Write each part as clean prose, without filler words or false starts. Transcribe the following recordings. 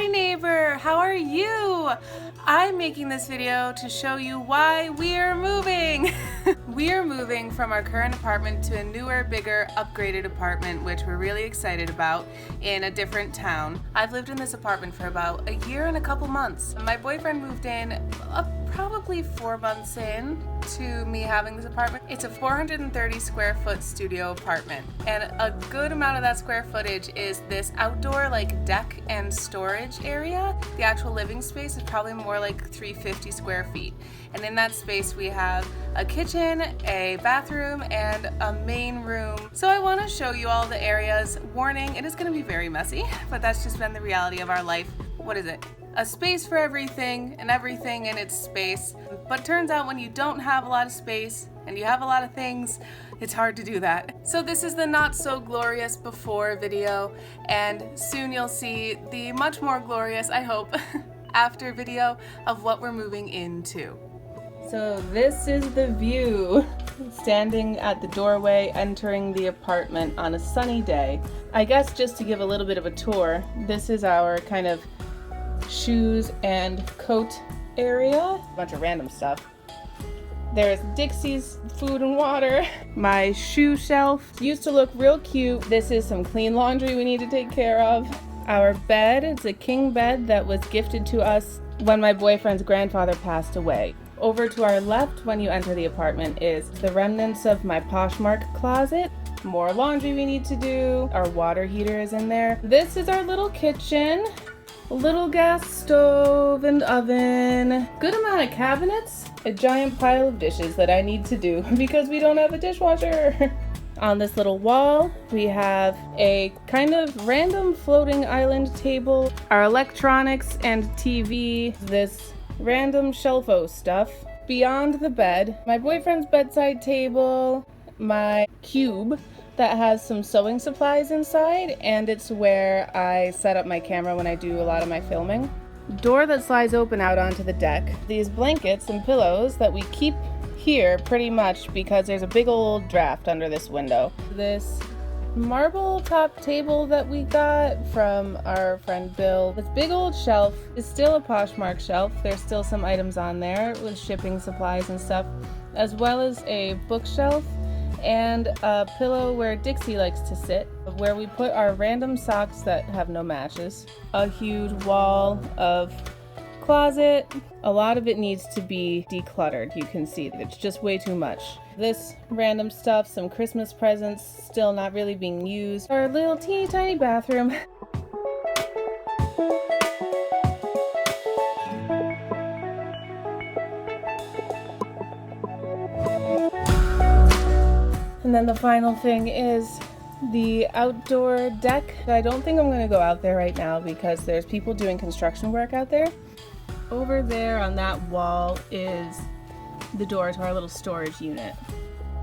Hi neighbor, how are you? I'm making this video to show you why we're moving. We're moving from our current apartment to a newer, bigger, upgraded apartment, which we're really excited about, in a different town. I've lived in this apartment for about a year and a couple months. My boyfriend moved in probably 4 months in to me having this apartment. It's a 430 square foot studio apartment, and a good amount of that square footage is this outdoor like deck and storage area. The actual living space is probably more like 350 square feet, and in that space we have a kitchen, a bathroom, and a main room. So I want to show you all the areas. Warning, it is going to be very messy, but that's just been the reality of our life. What is it? A space for everything and everything in its space. But turns out when you don't have a lot of space and you have a lot of things, it's hard to do that. So this is the not so glorious before video, and soon you'll see the much more glorious, I hope, after video of what we're moving into. So this is the view, standing at the doorway entering the apartment on a sunny day. I guess just to give a little bit of a tour, this is our kind of shoes and coat area. A bunch of random stuff. There's Dixie's food and water. My shoe shelf used to look real cute. This is some clean laundry we need to take care of. Our bed, it's a king bed that was gifted to us when my boyfriend's grandfather passed away. Over to our left when you enter the apartment is the remnants of my Poshmark closet. More laundry we need to do. Our water heater is in there. This is our little kitchen. A little gas stove and oven. Good amount of cabinets. A giant pile of dishes that I need to do because we don't have a dishwasher. On this little wall, we have a kind of random floating island table, our electronics and TV, this random shelfo stuff. Beyond the bed, my boyfriend's bedside table, my cube that has some sewing supplies inside, and it's where I set up my camera when I do a lot of my filming. Door that slides open out onto the deck. These blankets and pillows that we keep here pretty much because there's a big old draft under this window. This marble top table that we got from our friend Bill. This big old shelf is still a Poshmark shelf. There's still some items on there with shipping supplies and stuff, as well as a bookshelf and a pillow where Dixie likes to sit, where we put our random socks that have no matches. A huge wall of closet. A lot of it needs to be decluttered. You can see that it's just way too much. This random stuff, some Christmas presents still not really being used. Our little teeny tiny bathroom. And then the final thing is the outdoor deck. I don't think I'm going to go out there right now because there's people doing construction work out there. Over there on that wall is the door to our little storage unit.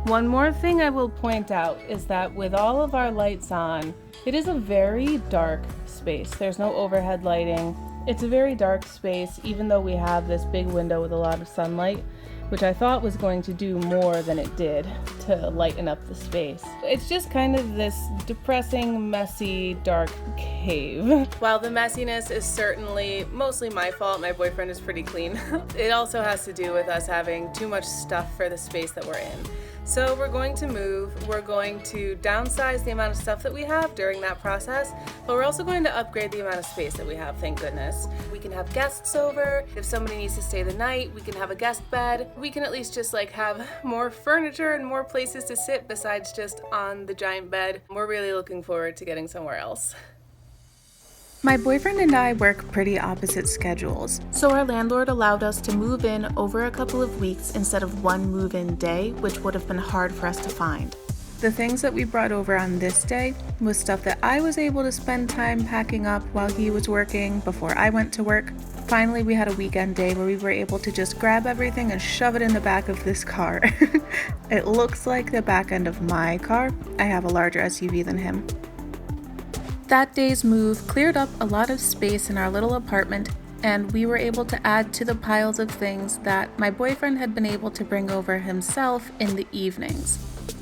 One more thing I will point out is that with all of our lights on, it is a very dark space. There's no overhead lighting. It's a very dark space, even though we have this big window with a lot of sunlight, which I thought was going to do more than it did to lighten up the space. It's just kind of this depressing, messy, dark cave. While the messiness is certainly mostly my fault, my boyfriend is pretty clean. It also has to do with us having too much stuff for the space that we're in. So we're going to move, we're going to downsize the amount of stuff that we have during that process, but we're also going to upgrade the amount of space that we have, thank goodness. We can have guests over. If somebody needs to stay the night, we can have a guest bed. We can at least just like have more furniture and more places to sit besides just on the giant bed. We're really looking forward to getting somewhere else. My boyfriend and I work pretty opposite schedules, so our landlord allowed us to move in over a couple of weeks instead of one move-in day, which would have been hard for us to find. The things that we brought over on this day was stuff that I was able to spend time packing up while he was working before I went to work. Finally, we had a weekend day where we were able to just grab everything and shove it in the back of this car. It looks like the back end of my car. I have a larger SUV than him. That day's move cleared up a lot of space in our little apartment, and we were able to add to the piles of things that my boyfriend had been able to bring over himself in the evenings.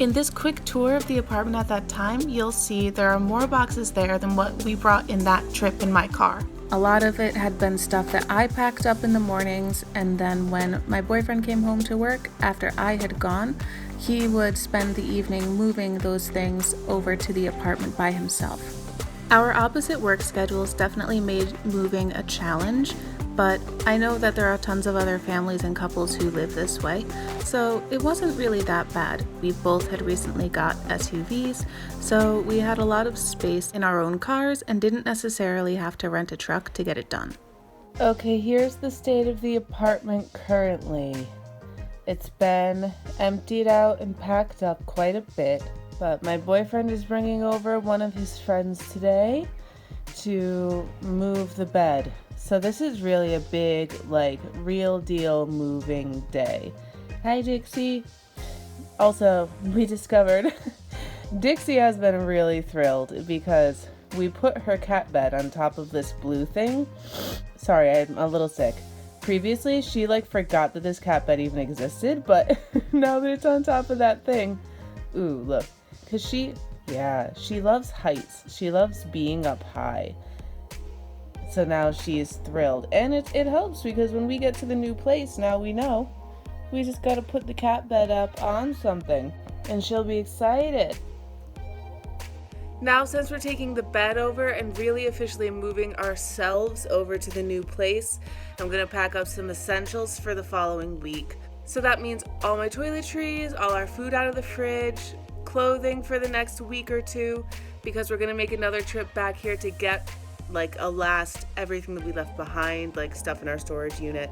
In this quick tour of the apartment at that time, you'll see there are more boxes there than what we brought in that trip in my car. A lot of it had been stuff that I packed up in the mornings, and then when my boyfriend came home to work after I had gone, he would spend the evening moving those things over to the apartment by himself. Our opposite work schedules definitely made moving a challenge, but I know that there are tons of other families and couples who live this way, so it wasn't really that bad. We both had recently got SUVs, so we had a lot of space in our own cars and didn't necessarily have to rent a truck to get it done. Okay, here's the state of the apartment currently. It's been emptied out and packed up quite a bit, but my boyfriend is bringing over one of his friends today to move the bed. So this is really a big, real deal moving day. Hi, Dixie. Also, we discovered Dixie has been really thrilled because we put her cat bed on top of this blue thing. Sorry, I'm a little sick. Previously, she forgot that this cat bed even existed, but now that it's on top of that thing, ooh, look. Because she loves heights. She loves being up high. So now she's thrilled. And it helps because when we get to the new place, now we know. We just gotta put the cat bed up on something. And she'll be excited. Now, since we're taking the bed over and really officially moving ourselves over to the new place, I'm gonna pack up some essentials for the following week. So that means all my toiletries, all our food out of the fridge, clothing for the next week or two, because we're gonna make another trip back here to get everything that we left behind, stuff in our storage unit.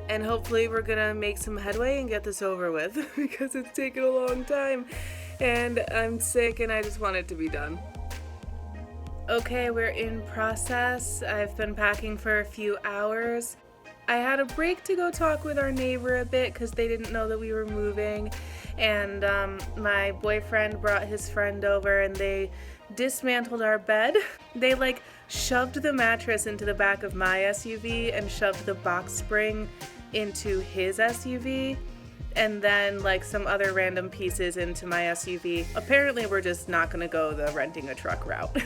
And hopefully we're gonna make some headway and get this over with because it's taken a long time and I'm sick and I just want it to be done. Okay, we're in process. I've been packing for a few hours. I had a break to go talk with our neighbor a bit because they didn't know that we were moving, and my boyfriend brought his friend over and they dismantled our bed. They shoved the mattress into the back of my SUV and shoved the box spring into his SUV, and then some other random pieces into my SUV. Apparently we're just not gonna go the renting a truck route.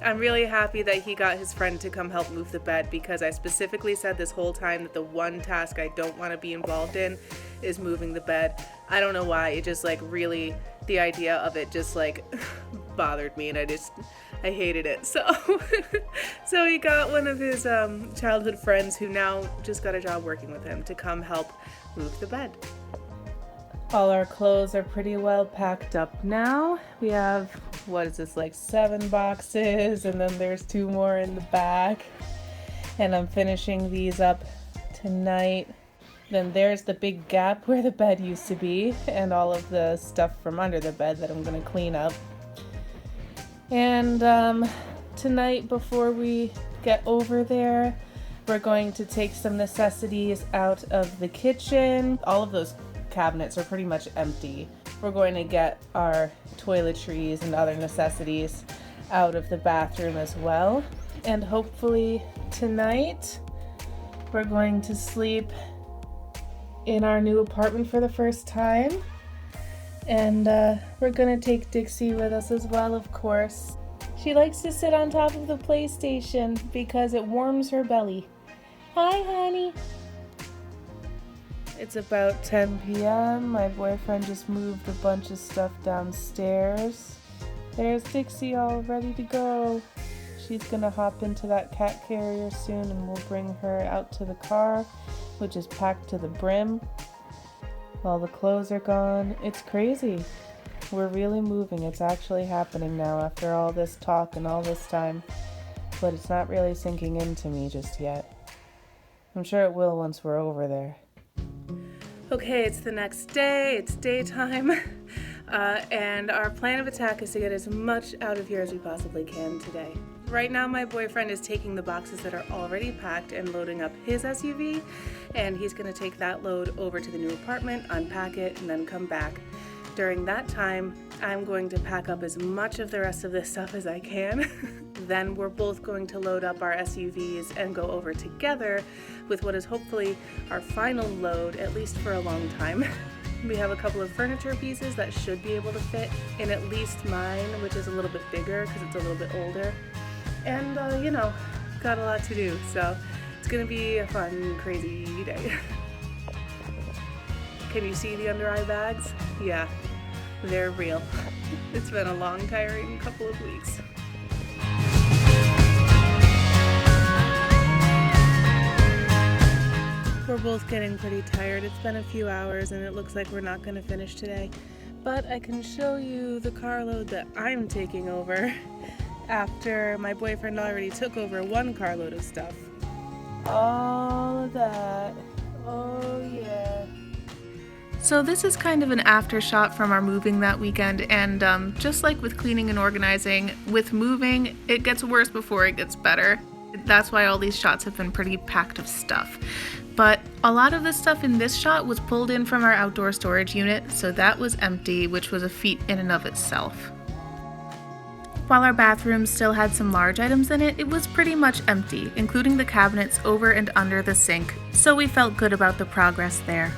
I'm really happy that he got his friend to come help move the bed because I specifically said this whole time that the one task I don't want to be involved in is moving the bed. I don't know why, it just really, the idea of it just bothered me and I hated it. So so he got one of his childhood friends who now just got a job working with him to come help move the bed. All our clothes are pretty well packed up now. We have, 7 boxes, and then there's 2 more in the back. And I'm finishing these up tonight. Then there's the big gap where the bed used to be, and all of the stuff from under the bed that I'm gonna clean up. And tonight, before we get over there, we're going to take some necessities out of the kitchen. All of those cabinets are pretty much empty. We're going to get our toiletries and other necessities out of the bathroom as well. And hopefully tonight we're going to sleep in our new apartment for the first time. And we're gonna take Dixie with us as well, of course. She likes to sit on top of the PlayStation because it warms her belly. Hi, honey. It's about 10 p.m. My boyfriend just moved a bunch of stuff downstairs. There's Dixie all ready to go. She's gonna hop into that cat carrier soon and we'll bring her out to the car, which is packed to the brim. All the clothes are gone. It's crazy. We're really moving. It's actually happening now after all this talk and all this time. But it's not really sinking into me just yet. I'm sure it will once we're over there. Okay, it's the next day, it's daytime, and our plan of attack is to get as much out of here as we possibly can today. Right now my boyfriend is taking the boxes that are already packed and loading up his SUV, and he's going to take that load over to the new apartment, unpack it, and then come back. During that time, I'm going to pack up as much of the rest of this stuff as I can. Then we're both going to load up our SUVs and go over together with what is hopefully our final load, at least for a long time. We have a couple of furniture pieces that should be able to fit in at least mine, which is a little bit bigger because it's a little bit older. And, got a lot to do, so it's gonna be a fun, crazy day. Can you see the under eye bags? Yeah, they're real. It's been a long, tiring couple of weeks. We're both getting pretty tired. It's been a few hours and it looks like we're not gonna finish today. But I can show you the carload that I'm taking over after my boyfriend already took over one carload of stuff. All of that. Oh yeah. So this is kind of an after shot from our moving that weekend, and just like with cleaning and organizing, with moving, it gets worse before it gets better. That's why all these shots have been pretty packed of stuff. But a lot of the stuff in this shot was pulled in from our outdoor storage unit, so that was empty, which was a feat in and of itself. While our bathroom still had some large items in it, it was pretty much empty, including the cabinets over and under the sink, so we felt good about the progress there.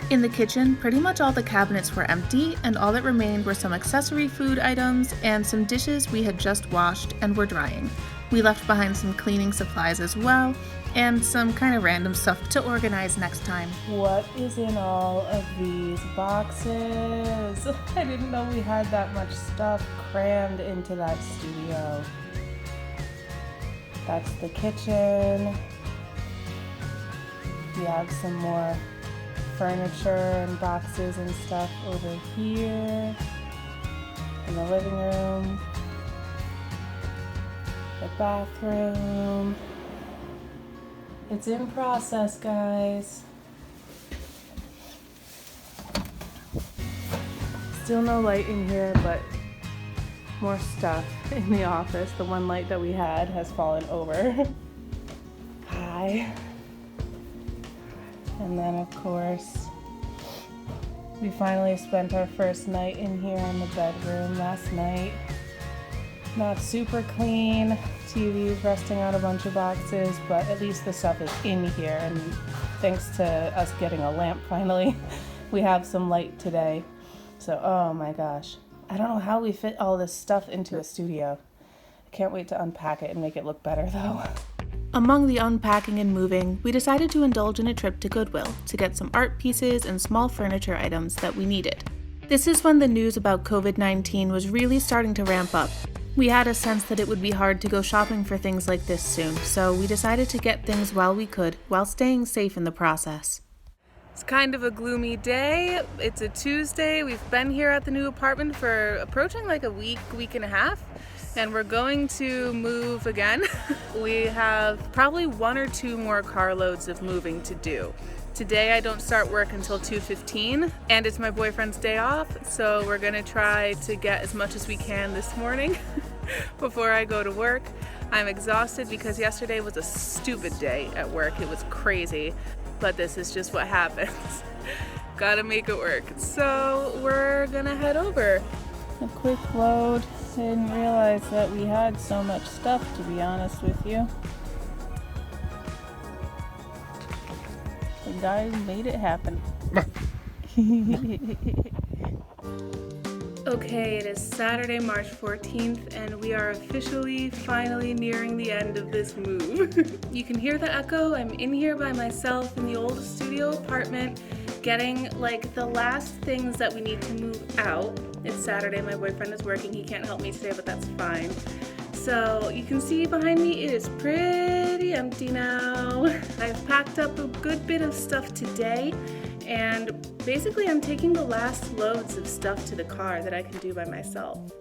In the kitchen, pretty much all the cabinets were empty, and all that remained were some accessory food items and some dishes we had just washed and were drying. We left behind some cleaning supplies as well, and some kind of random stuff to organize next time. What is in all of these boxes? I didn't know we had that much stuff crammed into that studio. That's the kitchen. We have some more furniture and boxes and stuff over here in the living room, the bathroom. It's in process, guys. Still no light in here, but more stuff in the office. The one light that we had has fallen over. Hi. And then, of course, we finally spent our first night in here in the bedroom last night. Not super clean. TV's resting on a bunch of boxes, but at least the stuff is in here. And thanks to us getting a lamp finally, we have some light today. So, oh my gosh. I don't know how we fit all this stuff into a studio. I can't wait to unpack it and make it look better though. Among the unpacking and moving, we decided to indulge in a trip to Goodwill to get some art pieces and small furniture items that we needed. This is when the news about COVID-19 was really starting to ramp up. We had a sense that it would be hard to go shopping for things like this soon, so we decided to get things while we could, while staying safe in the process. It's kind of a gloomy day. It's a Tuesday. We've been here at the new apartment for approaching like a week and a half. And we're going to move again. We have probably 1 or 2 more carloads of moving to do. Today I don't start work until 2:15, and it's my boyfriend's day off, so we're gonna try to get as much as we can this morning before I go to work. I'm exhausted because yesterday was a stupid day at work. It was crazy, but this is just what happens. Gotta make it work. So we're gonna head over. A quick load. Didn't realize that we had so much stuff, to be honest with you. The guys made it happen. Okay, it is Saturday, March 14th, and we are officially, finally nearing the end of this move. You can hear the echo. I'm in here by myself in the old studio apartment, getting like the last things that we need to move out. It's Saturday, my boyfriend is working. He can't help me today, but that's fine. So you can see behind me, it is pretty empty now. I've packed up a good bit of stuff today, and basically I'm taking the last loads of stuff to the car that I can do by myself.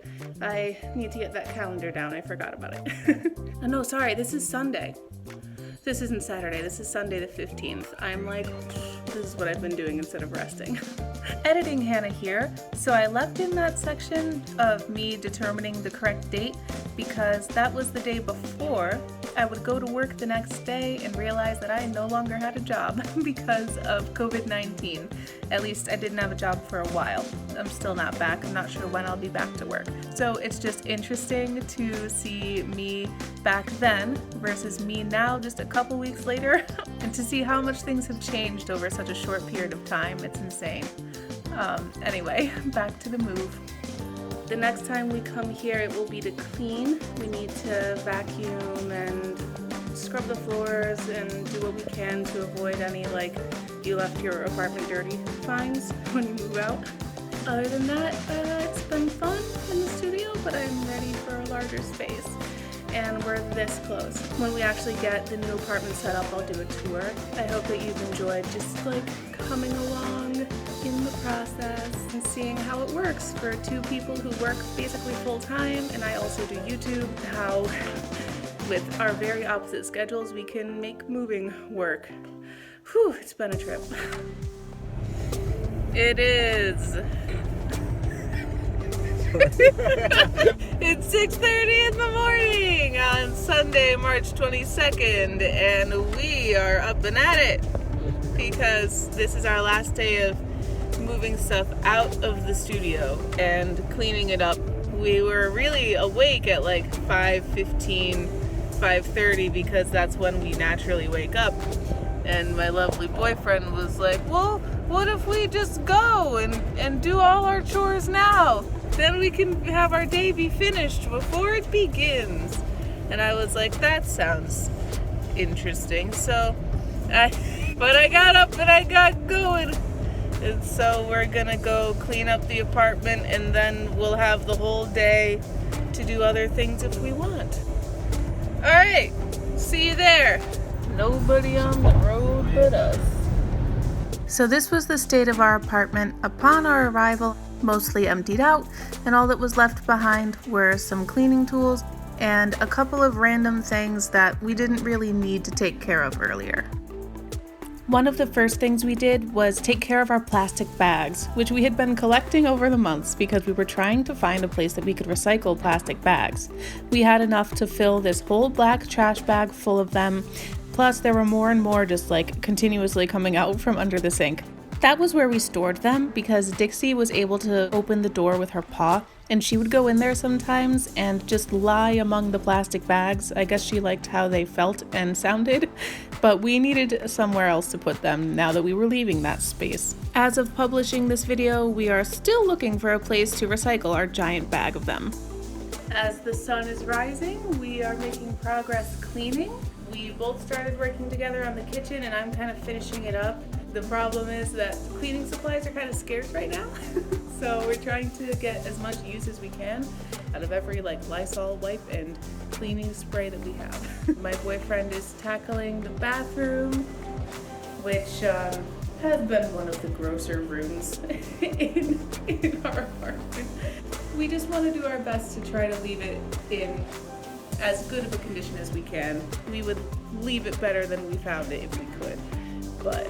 I need to get that calendar down. I forgot about it. Oh, no, sorry, this is Sunday. This isn't Saturday, this is Sunday the 15th. I'm like, this is what I've been doing instead of resting. Editing Hannah here. So I left in that section of me determining the correct date because that was the day before I would go to work the next day and realize that I no longer had a job because of COVID-19. At least I didn't have a job for a while. I'm still not back. I'm not sure when I'll be back to work. So it's just interesting to see me back then versus me now just a couple weeks later and to see how much things have changed over such a short period of time. It's insane. Anyway, back to the move. The next time we come here, it will be to clean. We need to vacuum and scrub the floors and do what we can to avoid any like you left your apartment dirty fines when you move out. Other than that, it's been fun in the studio, but I'm ready for a larger space. And we're this close. When we actually get the new apartment set up, I'll do a tour. I hope that you've enjoyed just like coming along in the process and seeing how it works for two people who work basically full time, and I also do YouTube, how with our very opposite schedules we can make moving work. Whew, it's been a trip. It is. It's 6:30 in the morning on Sunday, March 22nd, and we are up and at it because this is our last day of moving stuff out of the studio and cleaning it up. We were really awake at like 5:15, 5:30 because that's when we naturally wake up. And my lovely boyfriend was like, well, what if we just go and do all our chores now? Then we can have our day be finished before it begins. And I was like, that sounds interesting. But I got up and I got going. And so we're gonna go clean up the apartment, and then we'll have the whole day to do other things if we want. All right, see you there. Nobody on the road but us. So this was the state of our apartment upon our arrival, mostly emptied out, and all that was left behind were some cleaning tools and a couple of random things that we didn't really need to take care of earlier. One of the first things we did was take care of our plastic bags, which we had been collecting over the months because we were trying to find a place that we could recycle plastic bags. We had enough to fill this whole black trash bag full of them, plus there were more and more just like continuously coming out from under the sink. That was where we stored them because Dixie was able to open the door with her paw, and she would go in there sometimes and just lie among the plastic bags. I guess she liked how they felt and sounded, but we needed somewhere else to put them now that we were leaving that space. As of publishing this video, we are still looking for a place to recycle our giant bag of them. As the sun is rising, we are making progress cleaning. We both started working together on the kitchen, and I'm kind of finishing it up. The problem is that cleaning supplies are kind of scarce right now, so we're trying to get as much use as we can out of every like Lysol wipe and cleaning spray that we have. My boyfriend is tackling the bathroom, which has been one of the grosser rooms in our apartment. We just want to do our best to try to leave it in as good of a condition as we can. We would leave it better than we found it if we could. But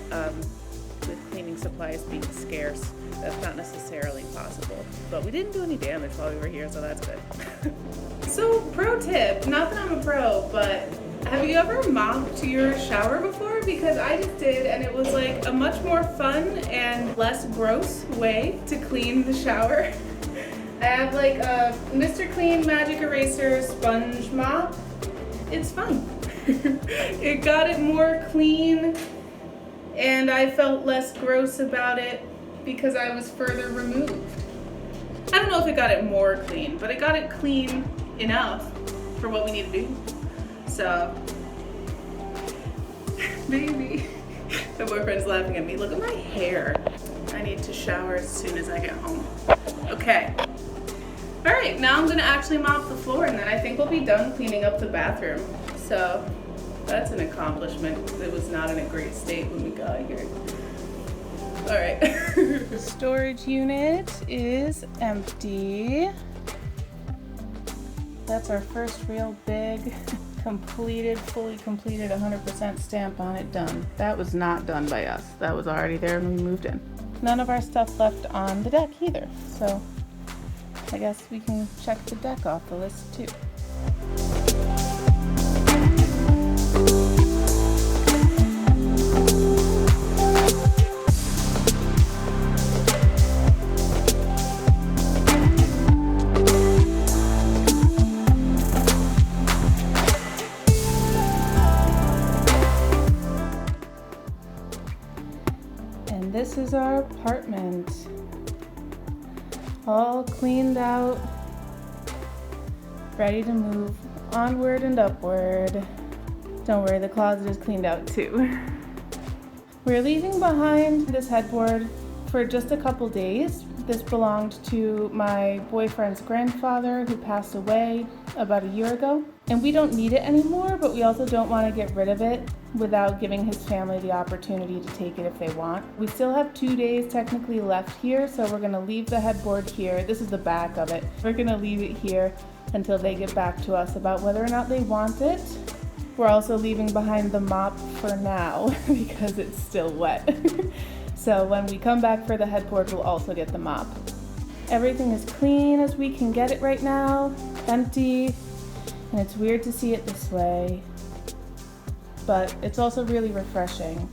with cleaning supplies being scarce, that's not necessarily possible. But we didn't do any damage while we were here, so that's good. So, pro tip, not that I'm a pro, but have you ever mopped your shower before? Because I just did, and it was like a much more fun and less gross way to clean the shower. I have like a Mr. Clean Magic Eraser sponge mop. It's fun. It got it more clean, and I felt less gross about it because I was further removed. I don't know if it got it more clean, but it got it clean enough for what we need to do. So, maybe. My boyfriend's laughing at me. Look at my hair. I need to shower as soon as I get home. Okay. All right, now I'm gonna actually mop the floor, and then I think we'll be done cleaning up the bathroom. So, that's an accomplishment. It was not in a great state when we got here. All right. The storage unit is empty. That's our first real big, completed, fully completed, 100% stamp on it, done. That was not done by us. That was already there when we moved in. None of our stuff left on the deck either. So I guess we can check the deck off the list too. This is our apartment. all cleaned out, ready to move onward and upward. Don't worry, the closet is cleaned out too. We're leaving behind this headboard for just a couple days. This belonged to my boyfriend's grandfather who passed away about a year ago. And we don't need it anymore, but we also don't want to get rid of it without giving his family the opportunity to take it if they want. We still have 2 days technically left here, so we're gonna leave the headboard here. This is the back of it. We're gonna leave it here until they get back to us about whether or not they want it. We're also leaving behind the mop for now because it's still wet. So when we come back for the headboard, we'll also get the mop. Everything is clean as we can get it right now, empty, and it's weird to see it this way, but it's also really refreshing.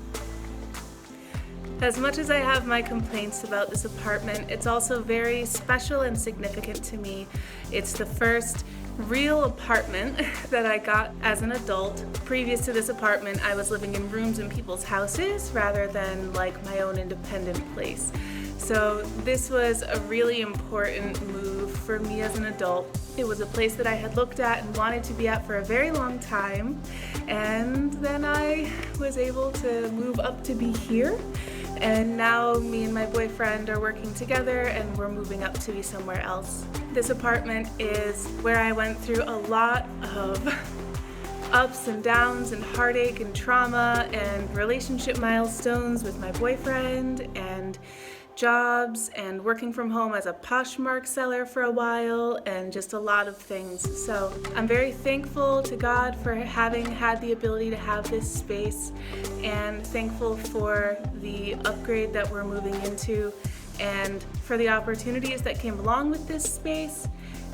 As much as I have my complaints about this apartment, it's also very special and significant to me. It's the first real apartment that I got as an adult. Previous to this apartment, I was living in rooms in people's houses rather than like my own independent place. So this was a really important move for me as an adult. It was a place that I had looked at and wanted to be at for a very long time, and then I was able to move up to be here. And now me and my boyfriend are working together and we're moving up to be somewhere else. This apartment is where I went through a lot of ups and downs and heartache and trauma and relationship milestones with my boyfriend and jobs and working from home as a Poshmark seller for a while and just a lot of things. So I'm very thankful to God for having had the ability to have this space and thankful for the upgrade that we're moving into and for the opportunities that came along with this space.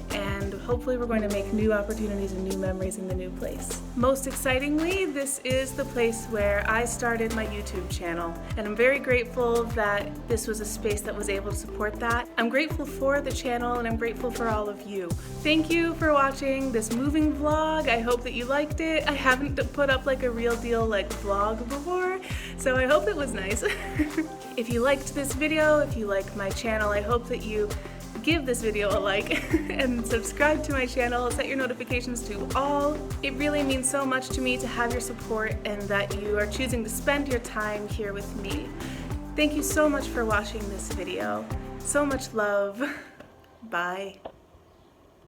And hopefully we're going to make new opportunities and new memories in the new place. Most excitingly, this is the place where I started my YouTube channel, and I'm very grateful that this was a space that was able to support that. I'm grateful for the channel and I'm grateful for all of you. Thank you for watching this moving vlog. I hope that you liked it. I haven't put up like a real deal like vlog before, so I hope it was nice. If you liked this video, if you like my channel, I hope that you give this video a like and subscribe to my channel, set your notifications to all. It really means so much to me to have your support and that you are choosing to spend your time here with me. Thank you so much for watching this video. So much love. Bye.